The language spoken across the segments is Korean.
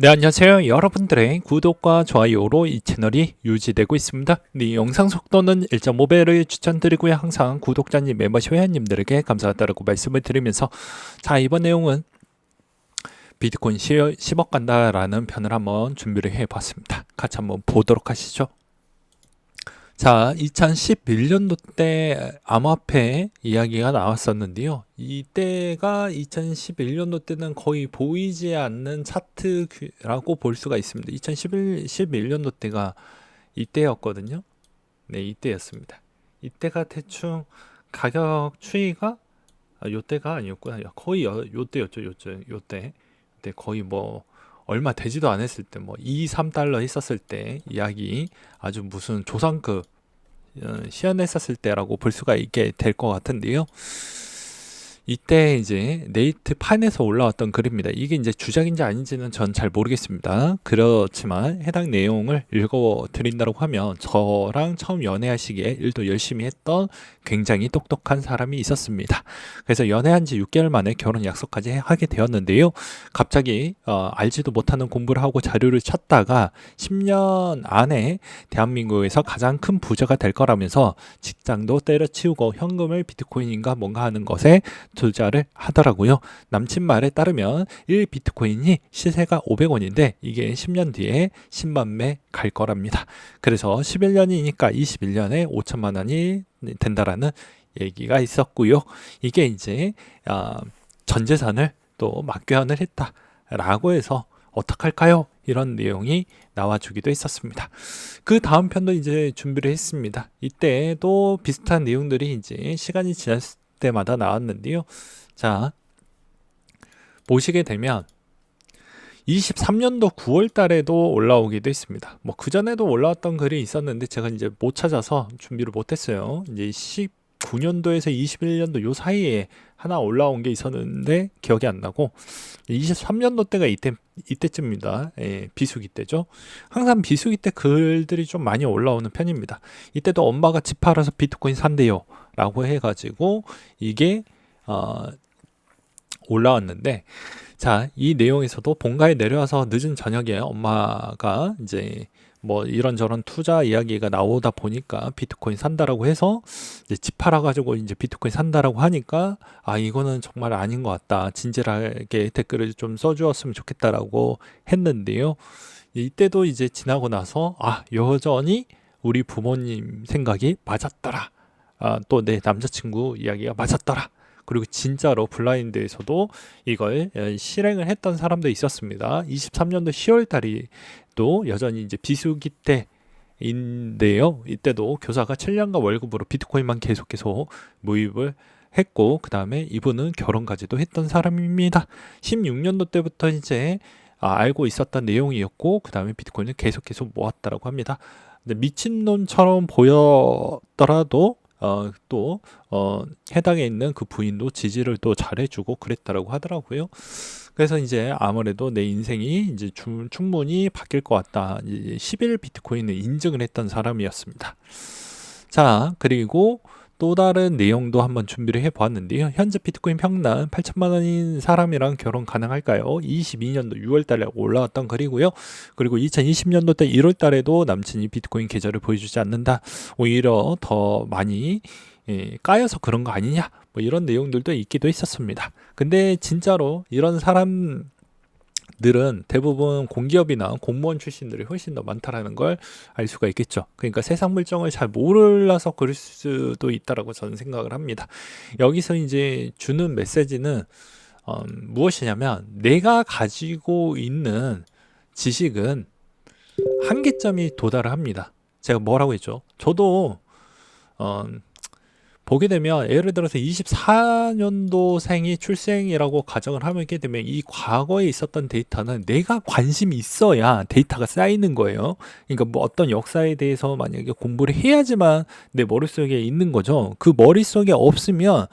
네, 안녕하세요. 여러분들의 구독과 좋아요로 이 채널이 유지되고 있습니다. 네, 영상 속도는 1.5배를 추천드리고요. 항상 구독자님, 멤버십 회원님들에게 감사하다고 말씀을 드리면서 자, 이번 내용은 비트코인 10억 간다라는 편을 한번 준비를 해봤습니다. 같이 한번 보도록 하시죠. 자, 2011년도 때 암호화폐 이야기가 나왔었는데요. 이때가 2011년도 때는 거의 보이지 않는 차트라고 볼 수가 있습니다. 2011년도 때가 이때였거든요. 네, 이때였습니다. 이때가 대충 가격 추이가 요때가 아니었구나. 거의 요때였죠. 요때. 그때 거의 뭐 얼마 되지도 않았을 때 뭐 2, 3달러 있었을 때 이야기 아주 무슨 조상급 시연했었을 때라고 볼 수가 있게 될 것 같은데요. 이때 이제 네이트판에서 올라왔던 글입니다. 이게 이제 주작인지 아닌지는 전 잘 모르겠습니다. 그렇지만 해당 내용을 읽어 드린다고 하면 저랑 처음 연애하시기에 일도 열심히 했던 굉장히 똑똑한 사람이 있었습니다. 그래서 연애한 지 6개월 만에 결혼 약속까지 하게 되었는데요. 갑자기 알지도 못하는 공부를 하고 자료를 찾다가 10년 안에 대한민국에서 가장 큰 부자가 될 거라면서 직장도 때려치우고 현금을 비트코인인가 뭔가 하는 것에 투자를 하더라고요. 남친 말에 따르면 1 비트코인이 시세가 500원인데 이게 10년 뒤에 10만 매 갈 거랍니다. 그래서 11년이니까 21년에 5천만 원이 된다라는 얘기가 있었고요. 이게 이제 전 재산을 또 막교환을 했다라고 해서 어떡할까요? 이런 내용이 나와주기도 했었습니다. 그 다음 편도 이제 준비를 했습니다. 이때도 비슷한 내용들이 이제 시간이 지났을 때마다 나왔는데요. 자, 보시게 되면 23년도 9월 달에도 올라오기도 했습니다. 뭐 그전에도 올라왔던 글이 있었는데 제가 이제 못 찾아서 준비를 못 했어요. 이제 19년도에서 21년도 요 사이에 하나 올라온 게 있었는데 기억이 안 나고 23년도 때가 이때쯤입니다. 예, 비수기 때죠. 항상 비수기 때 글들이 좀 많이 올라오는 편입니다. 이때도 엄마가 집 팔아서 비트코인 산대요 라고 해가지고 이게 올라왔는데 자, 이 내용에서도 본가에 내려와서 늦은 저녁에 엄마가 이제 뭐 이런저런 투자 이야기가 나오다 보니까 비트코인 산다라고 해서 이제 집 팔아가지고 이제 비트코인 산다라고 하니까 아, 이거는 정말 아닌 것 같다. 진실하게 댓글을 좀 써주었으면 좋겠다라고 했는데요. 이때도 이제 지나고 나서 아, 여전히 우리 부모님 생각이 맞았더라. 아, 또 내 남자친구 이야기가 맞았더라. 그리고 진짜로 블라인드에서도 이걸 실행을 했던 사람도 있었습니다. 23년도 10월 달이도 여전히 이제 비수기 때인데요. 이때도 교사가 7년간 월급으로 비트코인만 계속 모입을 했고 그 다음에 이분은 결혼까지도 했던 사람입니다. 16년도 때부터 이제 알고 있었던 내용이었고 그 다음에 비트코인을 계속 모았다라고 합니다. 근데 미친놈처럼 보였더라도 해당에 있는 그 부인도 지지를 또 잘해주고 그랬다라고 하더라고요. 그래서 이제 아무래도 내 인생이 이제 충분히 바뀔 것 같다. 11 비트코인을 인증을 했던 사람이었습니다. 자, 그리고 또 다른 내용도 한번 준비를 해보았는데요. 현재 비트코인 평단 8천만 원인 사람이랑 결혼 가능할까요? 22년도 6월 달에 올라왔던 글이고요. 그리고 2020년도 때 1월 달에도 남친이 비트코인 계좌를 보여주지 않는다. 오히려 더 많이 까여서 그런 거 아니냐? 뭐 이런 내용들도 있기도 했었습니다. 근데 진짜로 이런 사람들은 대부분 공기업이나 공무원 출신들이 훨씬 더 많다라는 걸 알 수가 있겠죠. 그러니까 세상 물정을 잘 몰라서 그럴 수도 있다라고 저는 생각을 합니다. 여기서 이제 주는 메시지는 무엇이냐면 내가 가지고 있는 지식은 한계점이 도달을 합니다. 제가 뭐라고 했죠? 저도 보게 되면 예를 들어서 24년도생이 출생이라고 가정을 하게 되면 이 과거에 있었던 데이터는 내가 관심이 있어야 데이터가 쌓이는 거예요. 그러니까 뭐 어떤 역사에 대해서 만약에 공부를 해야지만 내 머릿속에 있는 거죠. 그 머릿속에 없으면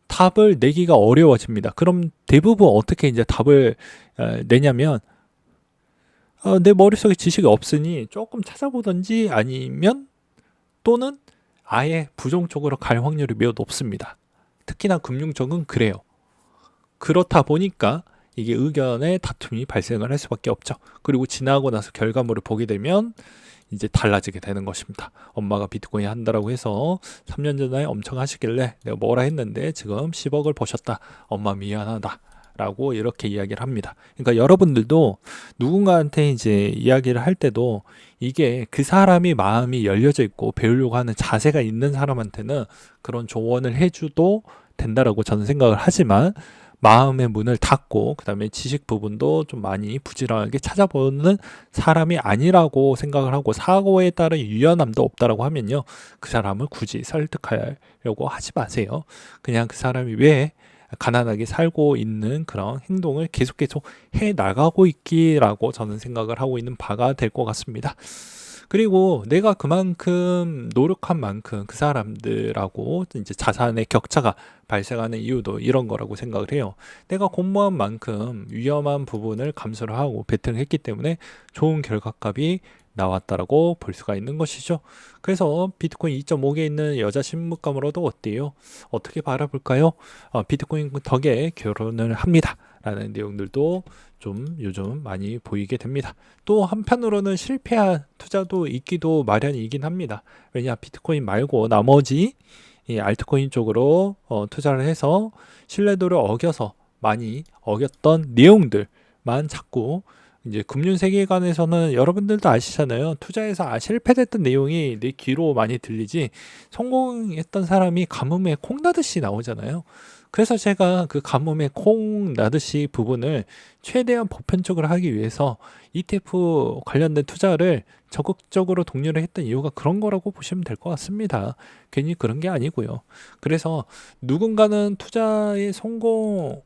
답을 내기가 어려워집니다. 그럼 대부분 어떻게 이제 답을 내냐면 내 머릿속에 지식이 없으니 조금 찾아보든지 아니면 또는 아예 부정 쪽으로 갈 확률이 매우 높습니다. 특히나 금융 쪽은 그래요. 그렇다 보니까 이게 의견의 다툼이 발생을 할 수밖에 없죠. 그리고 지나고 나서 결과물을 보게 되면 이제 달라지게 되는 것입니다. 엄마가 비트코인 한다라고 해서 3년 전에 엄청 하시길래 내가 뭐라 했는데 지금 10억을 버셨다. 엄마 미안하다. 라고 이렇게 이야기를 합니다. 그러니까 여러분들도 누군가한테 이제 이야기를 할 때도 이게 그 사람이 마음이 열려져 있고 배우려고 하는 자세가 있는 사람한테는 그런 조언을 해줘도 된다라고 저는 생각을 하지만, 마음의 문을 닫고 그 다음에 지식 부분도 좀 많이 부지런하게 찾아보는 사람이 아니라고 생각을 하고 사고에 따른 유연함도 없다라고 하면요, 그 사람을 굳이 설득하려고 하지 마세요. 그냥 그 사람이 왜 가난하게 살고 있는 그런 행동을 계속 해 나가고 있기라고 저는 생각을 하고 있는 바가 될 것 같습니다. 그리고 내가 그만큼 노력한 만큼 그 사람들하고 이제 자산의 격차가 발생하는 이유도 이런 거라고 생각을 해요. 내가 공모한 만큼 위험한 부분을 감수를 하고 베팅을 했기 때문에 좋은 결과값이 나왔다라고 볼 수가 있는 것이죠. 그래서 비트코인 2.5개 있는 여자 신부감으로도 어때요? 어떻게 바라볼까요? 비트코인 덕에 결혼을 합니다. 라는 내용들도 좀 요즘 많이 보이게 됩니다. 또 한편으로는 실패한 투자도 있기도 마련이긴 합니다. 왜냐, 비트코인 말고 나머지 이 알트코인 쪽으로 투자를 해서 신뢰도를 어겨서 많이 어겼던 내용들만 자꾸 이제 금융 세계관에서는 여러분들도 아시잖아요. 투자해서 실패됐던 내용이 내 귀로 많이 들리지 성공했던 사람이 가뭄에 콩 나듯이 나오잖아요. 그래서 제가 그 가뭄에 콩 나듯이 부분을 최대한 보편적으로 하기 위해서 ETF 관련된 투자를 적극적으로 독려를 했던 이유가 그런 거라고 보시면 될 것 같습니다. 괜히 그런 게 아니고요. 그래서 누군가는 투자의 성공을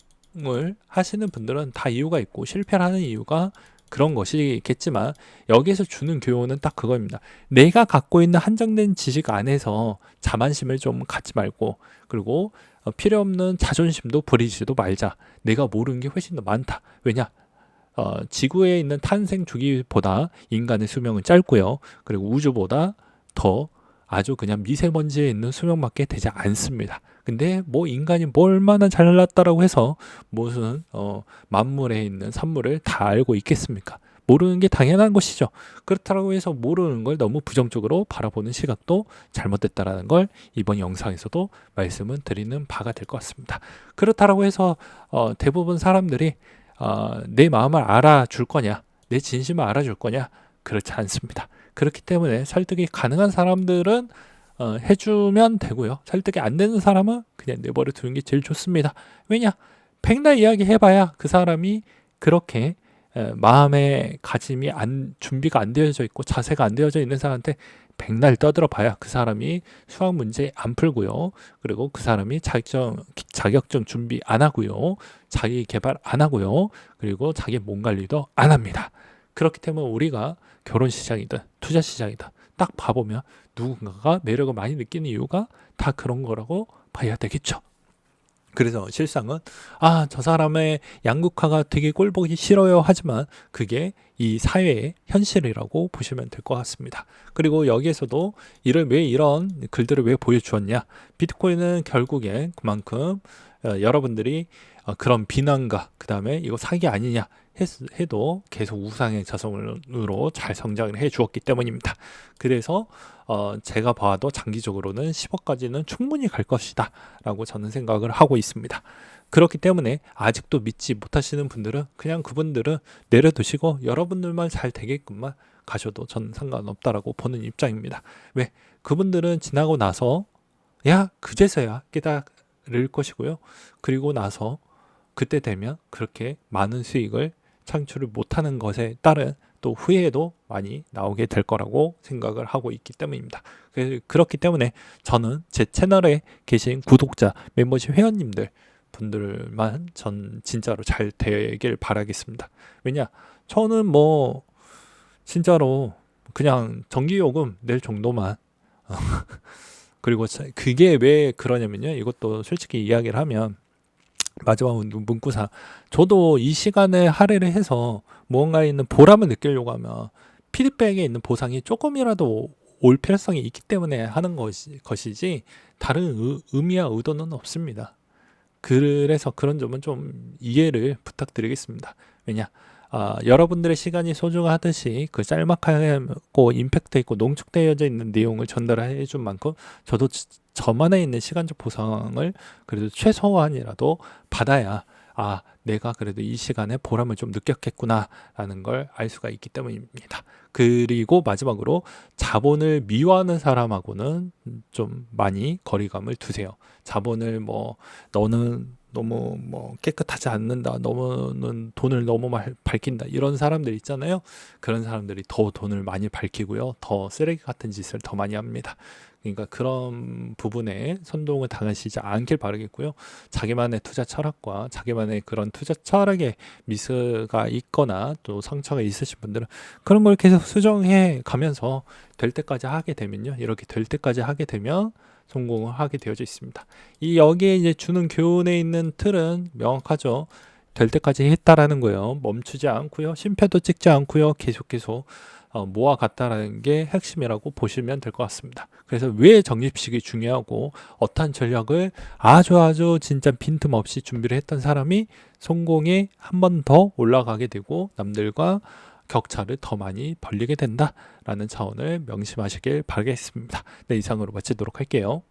하시는 분들은 다 이유가 있고 실패를 하는 이유가 그런 것이겠지만, 여기에서 주는 교훈은 딱 그거입니다. 내가 갖고 있는 한정된 지식 안에서 자만심을 좀 갖지 말고, 그리고 필요 없는 자존심도 버리지도 말자. 내가 모르는 게 훨씬 더 많다. 왜냐? 지구에 있는 탄생 주기보다 인간의 수명은 짧고요. 그리고 우주보다 더 아주 그냥 미세먼지에 있는 수명밖에 되지 않습니다. 근데 뭐 인간이 뭐 얼마나 잘났다라고 해서 무슨 만물에 있는 산물을 다 알고 있겠습니까? 모르는 게 당연한 것이죠. 그렇다고 해서 모르는 걸 너무 부정적으로 바라보는 시각도 잘못됐다라는 걸 이번 영상에서도 말씀을 드리는 바가 될 것 같습니다. 그렇다고 해서 대부분 사람들이 내 마음을 알아줄 거냐, 내 진심을 알아줄 거냐, 그렇지 않습니다. 그렇기 때문에 설득이 가능한 사람들은 해주면 되고요. 설득이 안 되는 사람은 그냥 내버려 두는 게 제일 좋습니다. 왜냐? 백날 이야기 해봐야 그 사람이 그렇게 마음의 가짐이 준비가 안 되어져 있고 자세가 안 되어져 있는 사람한테 백날 떠들어 봐야 그 사람이 수학 문제 안 풀고요. 그리고 그 사람이 자격증 준비 안 하고요. 자기 개발 안 하고요. 그리고 자기 몸 관리도 안 합니다. 그렇기 때문에 우리가 결혼 시장이든 투자 시장이든 딱 봐보면 누군가가 매력을 많이 느끼는 이유가 다 그런 거라고 봐야 되겠죠. 그래서 실상은 저 사람의 양극화가 되게 꼴보기 싫어요 하지만 그게 이 사회의 현실이라고 보시면 될 것 같습니다. 그리고 여기에서도 왜 이런 글들을 왜 보여주었냐, 비트코인은 결국에 그만큼 여러분들이 그런 비난과 그 다음에 이거 사기 아니냐 해도 계속 우상의 자손으로 잘 성장을 해 주었기 때문입니다. 그래서 제가 봐도 장기적으로는 10억까지는 충분히 갈 것이다 라고 저는 생각을 하고 있습니다. 그렇기 때문에 아직도 믿지 못하시는 분들은 그냥 그분들은 내려두시고 여러분들만 잘 되게끔만 가셔도 저는 상관없다라고 보는 입장입니다. 왜? 그분들은 지나고 나서 그제서야 깨달을 것이고요. 그리고 나서 그때 되면 그렇게 많은 수익을 창출을 못하는 것에 따른 또 후회도 많이 나오게 될 거라고 생각을 하고 있기 때문입니다. 그렇기 때문에 저는 제 채널에 계신 구독자, 멤버십 회원님들 분들만 전 진짜로 잘 되길 바라겠습니다. 왜냐? 저는 뭐 진짜로 그냥 전기요금 낼 정도만 그리고 그게 왜 그러냐면요. 이것도 솔직히 이야기를 하면 마지막 문구사, 저도 이 시간에 할애를 해서 무언가에 있는 보람을 느끼려고 하면 피드백에 있는 보상이 조금이라도 올 필요성이 있기 때문에 하는 것이지 다른 의미와 의도는 없습니다. 그래서 그런 점은 좀 이해를 부탁드리겠습니다. 왜냐? 여러분들의 시간이 소중하듯이 그 짤막하고 임팩트 있고 농축되어져 있는 내용을 전달해 준 만큼 저도 저만에 있는 시간적 보상을 그래도 최소한이라도 받아야 내가 그래도 이 시간에 보람을 좀 느꼈겠구나 라는 걸 알 수가 있기 때문입니다. 그리고 마지막으로 자본을 미워하는 사람하고는 좀 많이 거리감을 두세요. 자본을 너는 너무 깨끗하지 않는다, 너는 돈을 너무 밝힌다, 이런 사람들 있잖아요. 그런 사람들이 더 돈을 많이 밝히고요, 더 쓰레기 같은 짓을 더 많이 합니다. 그러니까 그런 부분에 선동을 당하시지 않길 바라겠고요. 자기만의 투자 철학과 자기만의 그런 투자 철학에 미스가 있거나 또 상처가 있으신 분들은 그런 걸 계속 수정해 가면서 될 때까지 하게 되면요, 이렇게 될 때까지 하게 되면 성공을 하게 되어져 있습니다. 여기에 이제 주는 교훈에 있는 틀은 명확하죠. 될 때까지 했다라는 거예요. 멈추지 않고요, 심표도 찍지 않고요, 계속 모아갔다라는 게 핵심이라고 보시면 될 것 같습니다. 그래서 왜 적립식이 중요하고 어떠한 전략을 아주 진짜 빈틈없이 준비를 했던 사람이 성공에 한 번 더 올라가게 되고 남들과 격차를 더 많이 벌리게 된다라는 차원을 명심하시길 바라겠습니다. 네, 이상으로 마치도록 할게요.